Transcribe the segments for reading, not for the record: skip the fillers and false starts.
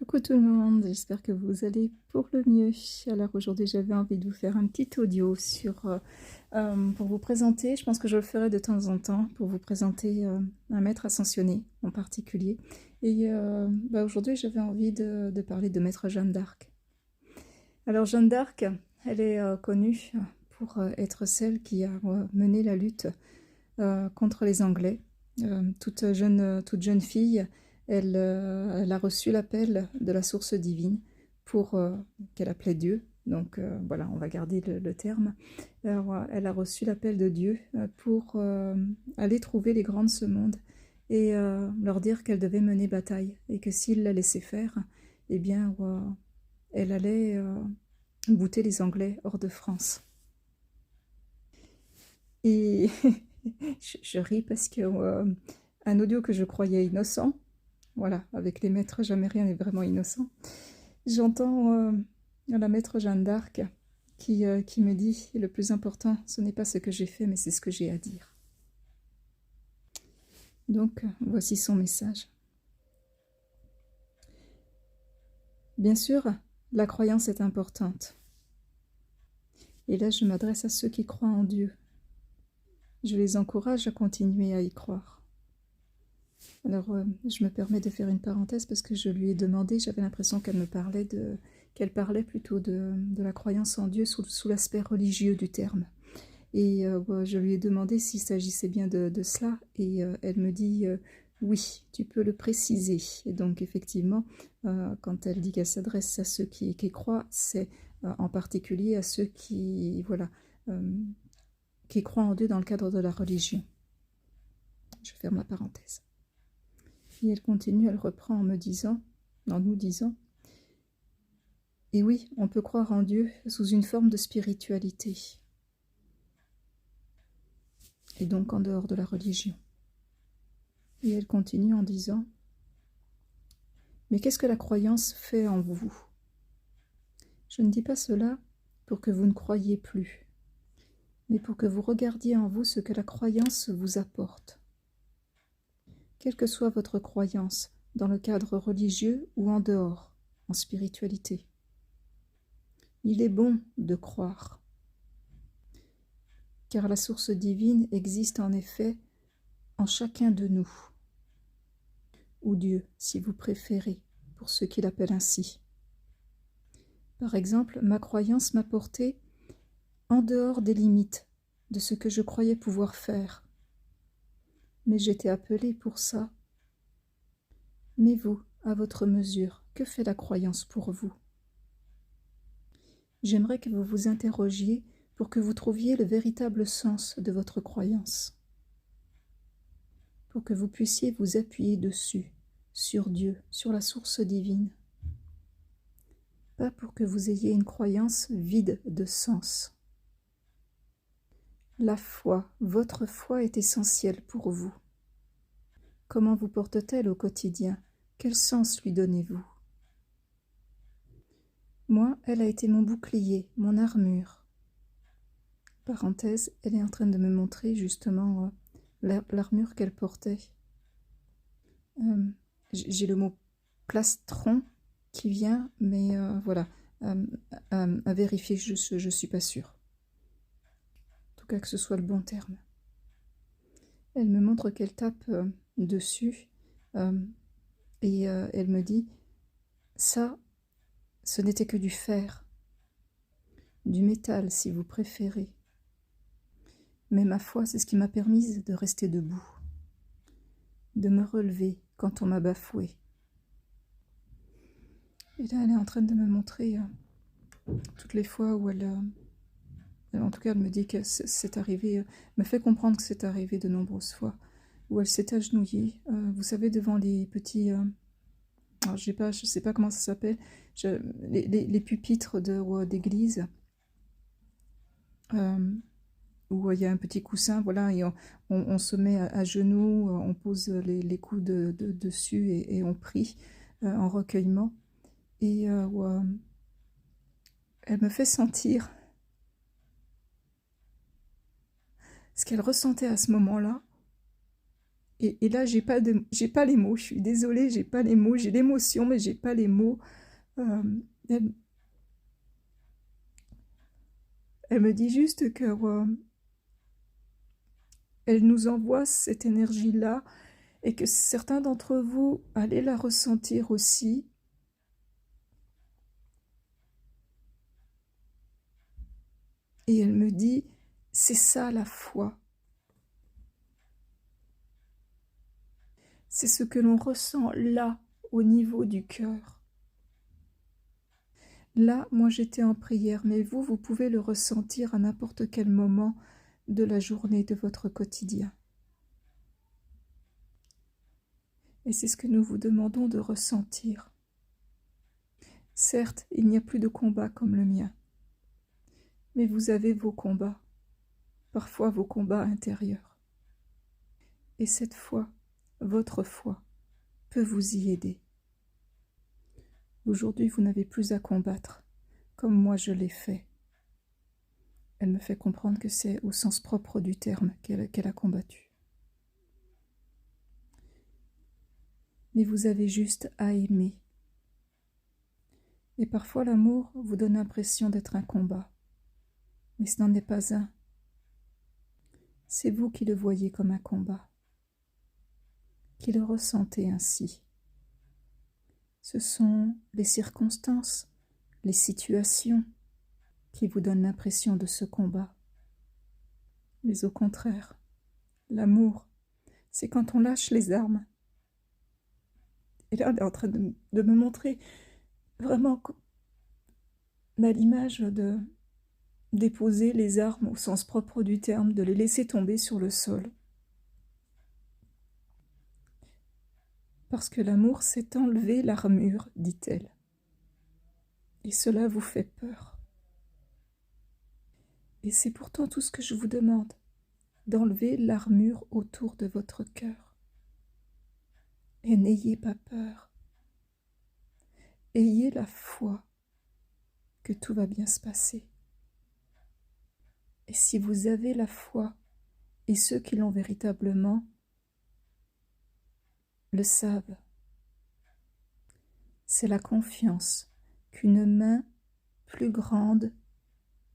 Coucou tout le monde, j'espère que vous allez pour le mieux. Alors aujourd'hui j'avais envie de vous faire un petit audio pour vous présenter, je pense que je le ferai de temps en temps, pour vous présenter un maître ascensionné en particulier. Et aujourd'hui j'avais envie de parler de maître Jeanne d'Arc. Alors Jeanne d'Arc, elle est connue pour être celle qui a mené la lutte contre les Anglais. Toute jeune fille, elle a reçu l'appel de la source divine qu'elle appelait Dieu. Donc voilà, on va garder le terme. Alors, elle a reçu l'appel de Dieu pour aller trouver les grands de ce monde et leur dire qu'elle devait mener bataille et que s'ils la laissaient faire, eh bien, elle allait bouter les Anglais hors de France. Et je ris parce que un audio que je croyais innocent, voilà, avec les maîtres, jamais rien n'est vraiment innocent, j'entends la maître Jeanne d'Arc qui me dit « Le plus important, ce n'est pas ce que j'ai fait, mais c'est ce que j'ai à dire. » Donc, voici son message. Bien sûr, la croyance est importante. Et là, je m'adresse à ceux qui croient en Dieu. Je les encourage à continuer à y croire. Alors, je me permets de faire une parenthèse parce que je lui ai demandé, j'avais l'impression qu'elle parlait plutôt de la croyance en Dieu sous l'aspect religieux du terme. Et je lui ai demandé s'il s'agissait bien de cela, et elle me dit oui, tu peux le préciser. Et donc effectivement, quand elle dit qu'elle s'adresse à ceux qui croient, c'est en particulier à ceux qui croient en Dieu dans le cadre de la religion. Je ferme la parenthèse. Et elle continue, elle reprend en nous disant, et oui, on peut croire en Dieu sous une forme de spiritualité, et donc en dehors de la religion. Et elle continue en disant, mais qu'est-ce que la croyance fait en vous? Je ne dis pas cela pour que vous ne croyiez plus, mais pour que vous regardiez en vous ce que la croyance vous apporte. Quelle que soit votre croyance, dans le cadre religieux ou en dehors, en spiritualité. Il est bon de croire, car la source divine existe en effet en chacun de nous, ou Dieu, si vous préférez, pour ceux qui l'appellent ainsi. Par exemple, ma croyance m'a porté en dehors des limites de ce que je croyais pouvoir faire. Mais j'étais appelée pour ça. Mais vous, à votre mesure, que fait la croyance pour vous? J'aimerais que vous vous interrogiez pour que vous trouviez le véritable sens de votre croyance, pour que vous puissiez vous appuyer dessus, sur Dieu, sur la source divine. Pas pour que vous ayez une croyance vide de sens. La foi, votre foi est essentielle pour vous. Comment vous porte-t-elle au quotidien? Quel sens lui donnez-vous? Moi, elle a été mon bouclier, mon armure. Parenthèse, elle est en train de me montrer justement l'armure qu'elle portait. J'ai le mot plastron qui vient, mais voilà, à vérifier, je ne suis pas sûre. En tout cas, que ce soit le bon terme. Elle me montre qu'elle tape dessus et elle me dit « Ça, ce n'était que du fer, du métal si vous préférez. Mais ma foi, c'est ce qui m'a permis de rester debout, de me relever quand on m'a bafoué. » Et là, elle est en train de me montrer toutes les fois où en tout cas, elle me dit que c'est arrivé, me fait comprendre que c'est arrivé de nombreuses fois, où elle s'est agenouillée, vous savez, devant les petits, alors je sais pas comment ça s'appelle, les pupitres d'église, où il y a un petit coussin, voilà, et on se met à genoux, on pose les coudes dessus et on prie en recueillement. Et elle me fait sentir ce qu'elle ressentait à ce moment-là. Et là, j'ai pas les mots, je suis désolée, j'ai pas les mots, j'ai l'émotion, mais j'ai pas les mots. Euh, elle, elle me dit juste que elle nous envoie cette énergie-là et que certains d'entre vous allez la ressentir aussi. Et elle me dit, c'est ça la foi. C'est ce que l'on ressent là, au niveau du cœur. Là, moi j'étais en prière, mais vous, vous pouvez le ressentir à n'importe quel moment de la journée, de votre quotidien. Et c'est ce que nous vous demandons de ressentir. Certes, il n'y a plus de combat comme le mien, mais vous avez vos combats, parfois vos combats intérieurs. Et cette foi, votre foi, peut vous y aider. Aujourd'hui, vous n'avez plus à combattre, comme moi je l'ai fait. Elle me fait comprendre que c'est au sens propre du terme qu'elle a combattu. Mais vous avez juste à aimer. Et parfois l'amour vous donne l'impression d'être un combat, mais ce n'en est pas un. C'est vous qui le voyez comme un combat, qui le ressentez ainsi. Ce sont les circonstances, les situations qui vous donnent l'impression de ce combat. Mais au contraire, l'amour, c'est quand on lâche les armes. Et là, elle est en train de me montrer vraiment l'image de déposer les armes au sens propre du terme, de les laisser tomber sur le sol. Parce que l'amour, c'est enlever l'armure, dit-elle. Et cela vous fait peur. Et c'est pourtant tout ce que je vous demande, d'enlever l'armure autour de votre cœur. Et n'ayez pas peur. Ayez la foi que tout va bien se passer. Et si vous avez la foi, et ceux qui l'ont véritablement le savent, c'est la confiance qu'une main plus grande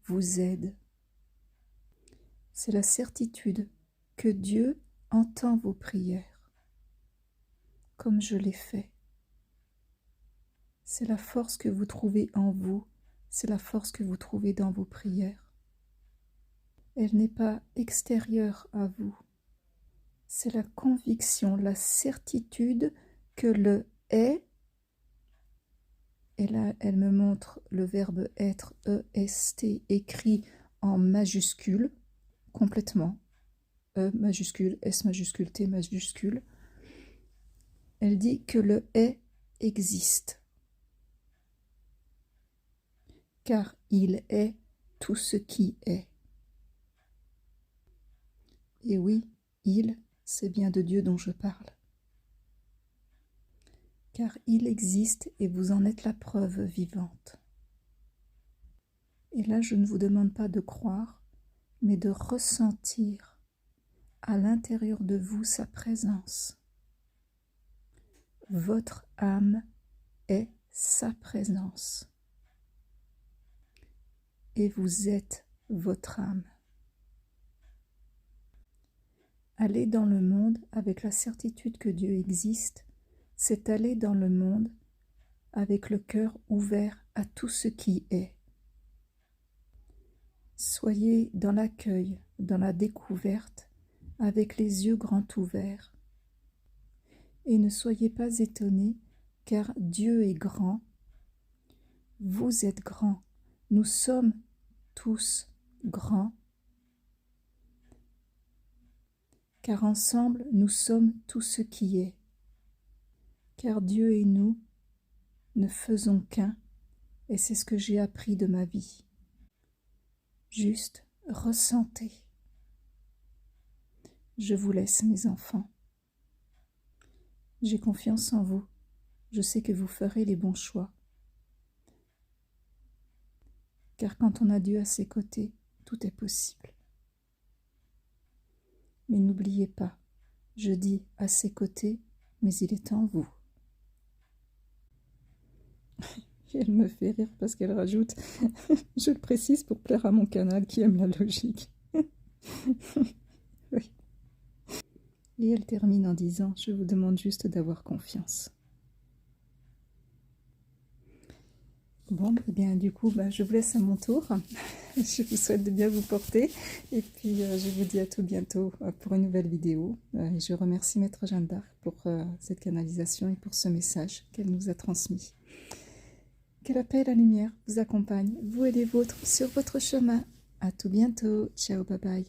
vous aide. C'est la certitude que Dieu entend vos prières, comme je l'ai fait. C'est la force que vous trouvez en vous, c'est la force que vous trouvez dans vos prières. Elle n'est pas extérieure à vous. C'est la conviction, la certitude que le est, et là elle me montre le verbe être, E-S-T, écrit en majuscule, complètement, E majuscule, S majuscule, T majuscule. Elle dit que le est existe, car il est tout ce qui est. Et oui, il, c'est bien de Dieu dont je parle. Car il existe et vous en êtes la preuve vivante. Et là, je ne vous demande pas de croire, mais de ressentir à l'intérieur de vous sa présence. Votre âme est sa présence. Et vous êtes votre âme. Aller dans le monde avec la certitude que Dieu existe, c'est aller dans le monde avec le cœur ouvert à tout ce qui est. Soyez dans l'accueil, dans la découverte, avec les yeux grands ouverts. Et ne soyez pas étonnés, car Dieu est grand. Vous êtes grands. Nous sommes tous grands. Car ensemble, nous sommes tout ce qui est. Car Dieu et nous ne faisons qu'un, et c'est ce que j'ai appris de ma vie. Juste ressentez. Je vous laisse, mes enfants. J'ai confiance en vous. Je sais que vous ferez les bons choix. Car quand on a Dieu à ses côtés, tout est possible. Mais n'oubliez pas, Je dis à ses côtés, mais il est en vous. Et elle me fait rire parce qu'elle rajoute, je le précise pour plaire à mon canal qui aime la logique. Oui. Et elle termine en disant, je vous demande juste d'avoir confiance. Bon, eh bien du coup, je vous laisse à mon tour. Je vous souhaite de bien vous porter. Et puis, je vous dis à tout bientôt pour une nouvelle vidéo. Et je remercie Maître Jeanne d'Arc pour cette canalisation et pour ce message qu'elle nous a transmis. Que la paix et la lumière vous accompagnent, vous et les vôtres, sur votre chemin. À tout bientôt. Ciao, bye bye.